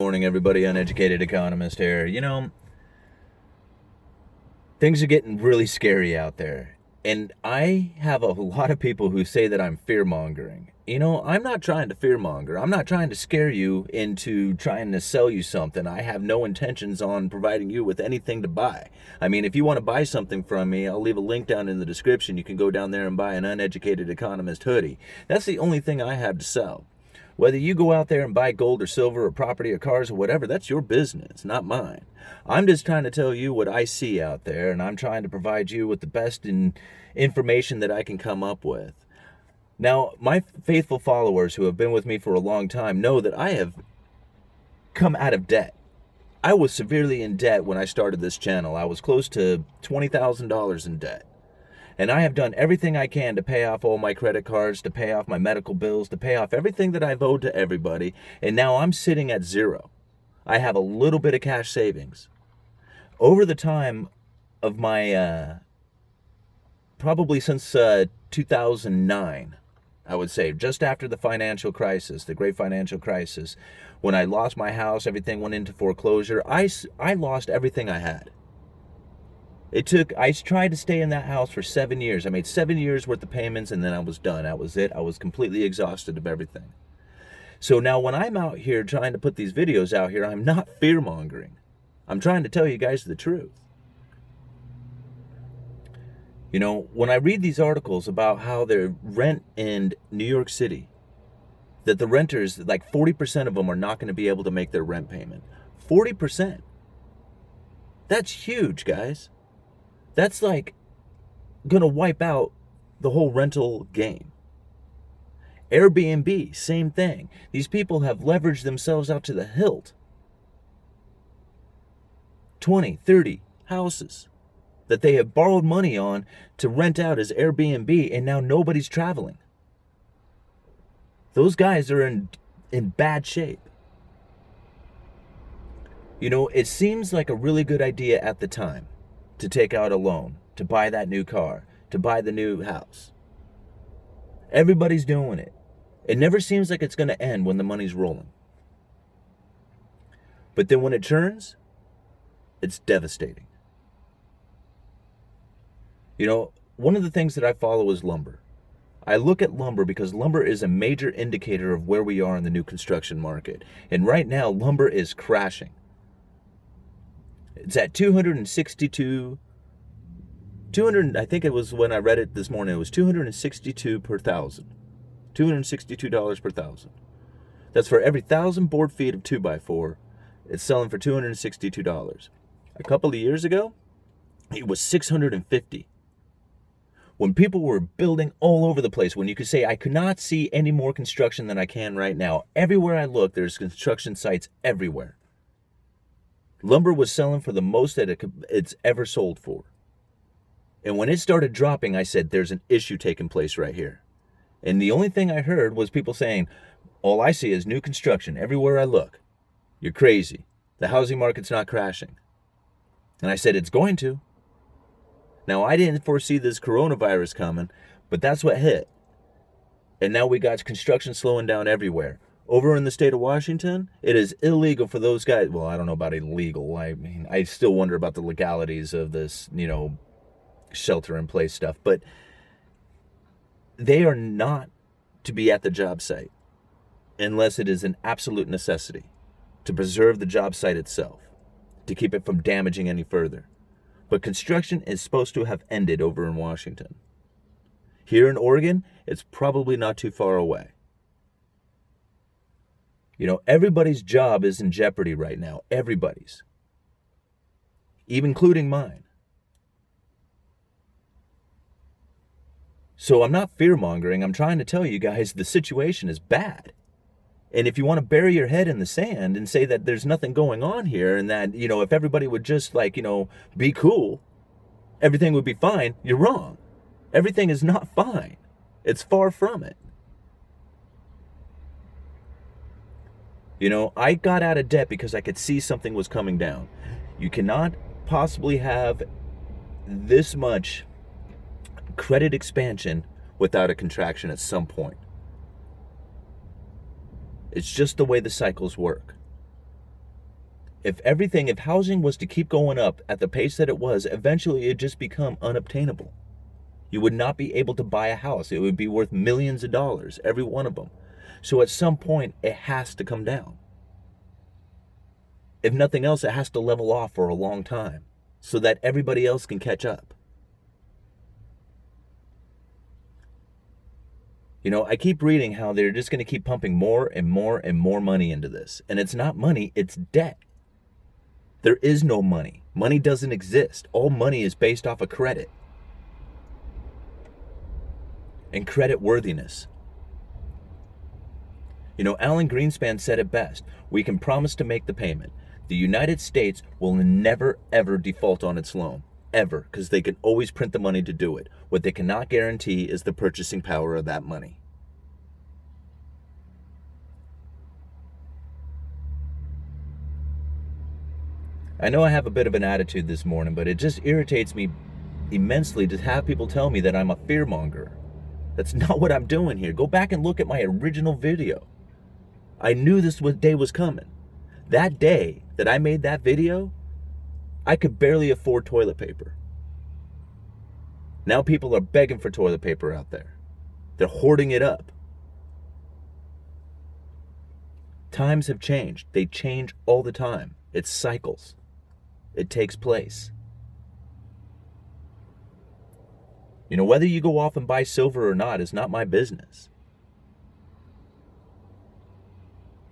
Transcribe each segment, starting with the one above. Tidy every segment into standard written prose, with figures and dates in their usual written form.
Morning, everybody. Uneducated Economist here. Things are getting really scary out there. And I have a lot of people who say that I'm fear mongering. I'm not trying to fear monger. I'm not trying to scare you into trying to sell you something. I have no intentions on providing you with anything to buy. I mean, if you want to buy something from me, I'll leave a link down in the description. You can go down there and buy an Uneducated Economist hoodie. That's the only thing I have to sell. Whether you go out there and buy gold or silver or property or cars or whatever, that's your business, not mine. I'm just trying to tell you what I see out there, and I'm trying to provide you with the best information that I can come up with. Now, my faithful followers who have been with me for a long time know that I have come out of debt. I was severely in debt when I started this channel. I was close to $20,000 in debt. And I have done everything I can to pay off all my credit cards, to pay off my medical bills, to pay off everything that I've owed to everybody. And now I'm sitting at zero. I have a little bit of cash savings. Over the time of my, probably since 2009, I would say, just after the financial crisis, the great financial crisis, when I lost my house, everything went into foreclosure, I lost everything I had. I tried to stay in that house for 7 years. I made 7 years worth of payments, and then I was done. That was it. I was completely exhausted of everything. So now when I'm out here trying to put these videos out here, I'm not fear-mongering. I'm trying to tell you guys the truth. When I read these articles about how their rent in New York City, that the renters, like 40% of them are not going to be able to make their rent payment. 40%. That's huge, guys. That's like going to wipe out the whole rental game. Airbnb, same thing. These people have leveraged themselves out to the hilt. 20, 30 houses that they have borrowed money on to rent out as Airbnb, and now nobody's traveling. Those guys are in bad shape. It seems like a really good idea at the time to take out a loan, to buy that new car, to buy the new house. Everybody's doing it. It never seems like it's going to end when the money's rolling. But then when it turns, it's devastating. One of the things that I follow is lumber. I look at lumber because lumber is a major indicator of where we are in the new construction market. And right now, lumber is crashing. It's at 262, I think it was when I read it this morning, it was 262 per thousand. $262 per thousand. That's for every 1,000 board feet of 2x4. It's selling for $262. A couple of years ago, it was $650. When people were building all over the place, when you could say, I could not see any more construction than I can right now. Everywhere I look, there's construction sites everywhere. Lumber was selling for the most that it's ever sold for. And when it started dropping, I said, there's an issue taking place right here. And the only thing I heard was people saying, all I see is new construction everywhere I look. You're crazy. The housing market's not crashing. And I said, it's going to. Now, I didn't foresee this coronavirus coming, but that's what hit. And now we got construction slowing down everywhere. Over in the state of Washington, it is illegal for those guys. Well, I don't know about illegal. I mean, I still wonder about the legalities of this, shelter-in-place stuff. But they are not to be at the job site unless it is an absolute necessity to preserve the job site itself, to keep it from damaging any further. But construction is supposed to have ended over in Washington. Here in Oregon, it's probably not too far away. Everybody's job is in jeopardy right now. Everybody's. Even including mine. So I'm not fear-mongering. I'm trying to tell you guys the situation is bad. And if you want to bury your head in the sand and say that there's nothing going on here and that, if everybody would just be cool, everything would be fine, you're wrong. Everything is not fine. It's far from it. I got out of debt because I could see something was coming down. You cannot possibly have this much credit expansion without a contraction at some point. It's just the way the cycles work. If housing was to keep going up at the pace that it was, eventually it'd just become unobtainable. You would not be able to buy a house. It would be worth millions of dollars, every one of them. So at some point, it has to come down. If nothing else, it has to level off for a long time so that everybody else can catch up. You know, I keep reading how they're just going to keep pumping more and more and more money into this. And it's not money, it's debt. There is no money. Money doesn't exist. All money is based off of credit and credit worthiness. You know, Alan Greenspan said it best. We can promise to make the payment. The United States will never, ever default on its loan. Ever. Because they can always print the money to do it. What they cannot guarantee is the purchasing power of that money. I know I have a bit of an attitude this morning, but it just irritates me immensely to have people tell me that I'm a fearmonger. That's not what I'm doing here. Go back and look at my original video. I knew this day was coming. That day that I made that video, I could barely afford toilet paper. Now people are begging for toilet paper out there. They're hoarding it up. Times have changed. They change all the time. It's cycles. It takes place. You know, whether you go off and buy silver or not is not my business.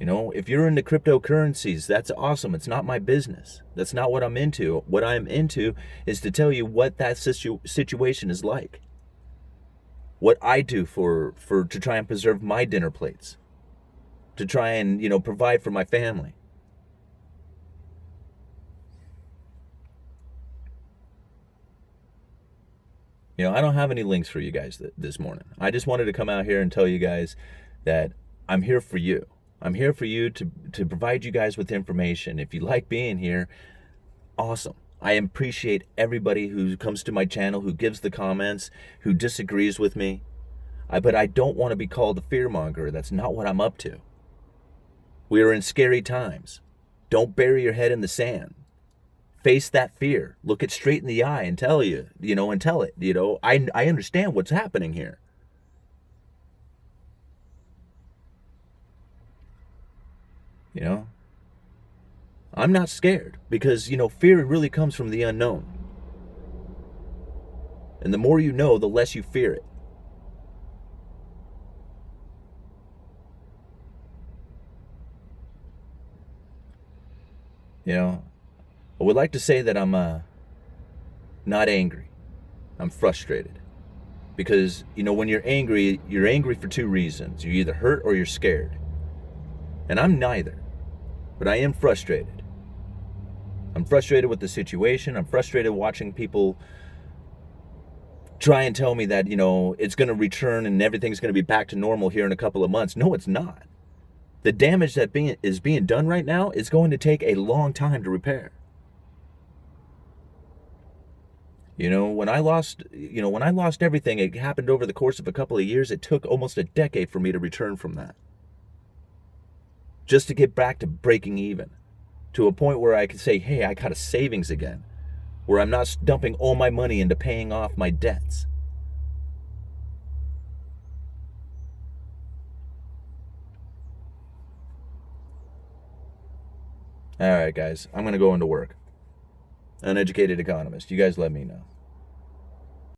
You know, if you're into cryptocurrencies, that's awesome. It's not my business. That's not what I'm into. What I'm into is to tell you what that situation is like. What I do to try and preserve my dinner plates. To try and, you know, provide for my family. You know, I don't have any links for you guys this morning. I just wanted to come out here and tell you guys that I'm here for you. I'm here for you to provide you guys with information. If you like being here, awesome. I appreciate everybody who comes to my channel, who gives the comments, who disagrees with me. But I don't want to be called a fearmonger. That's not what I'm up to. We are in scary times. Don't bury your head in the sand. Face that fear. Look it straight in the eye and tell it. I understand what's happening here. You know, I'm not scared because, you know, fear really comes from the unknown. And the more you know, the less you fear it. You know, I would like to say that I'm not angry. I'm frustrated. Because, you know, when you're angry for two reasons. You're either hurt or you're scared. And I'm neither. But I am frustrated. I'm frustrated with the situation. I'm frustrated watching people try and tell me that, you know, it's going to return and everything's going to be back to normal here in a couple of months. No, it's not. The damage that is being done right now is going to take a long time to repair. You know, when I lost everything, it happened over the course of a couple of years. It took almost a decade for me to return from that. Just to get back to breaking even. To a point where I could say, hey, I got a savings again. Where I'm not dumping all my money into paying off my debts. All right, guys, I'm going to go into work. Uneducated Economist. You guys let me know.